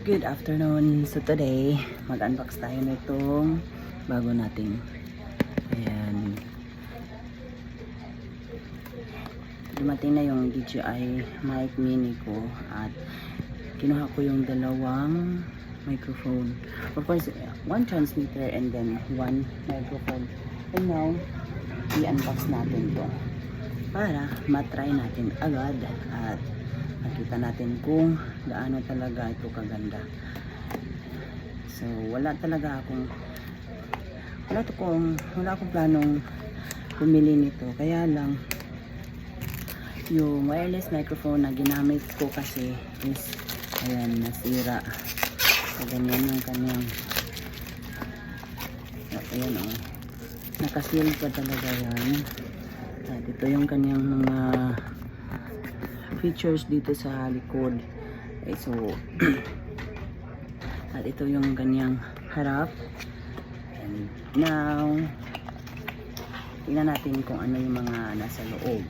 Good afternoon. So today, mag-unbox tayo nitong bago nating ayan. Dumating na yung DJI mic mini ko at kinuha ko yung dalawang microphone. Of course, one transmitter and then one microphone. And now, i-unbox natin to para matry natin agad at makita natin kung gaano talaga ito kaganda. So wala akong planong bumili nito, kaya lang yung wireless microphone na ginamit ko kasi is ayan, nasira. So ganyan yung kanyang ayan o, nakasil pa talaga yan. At ito yung kanyang mga features dito sa likod. Okay, so at ito yung kanyang harap. And now tingnan natin kung ano yung mga nasa loob.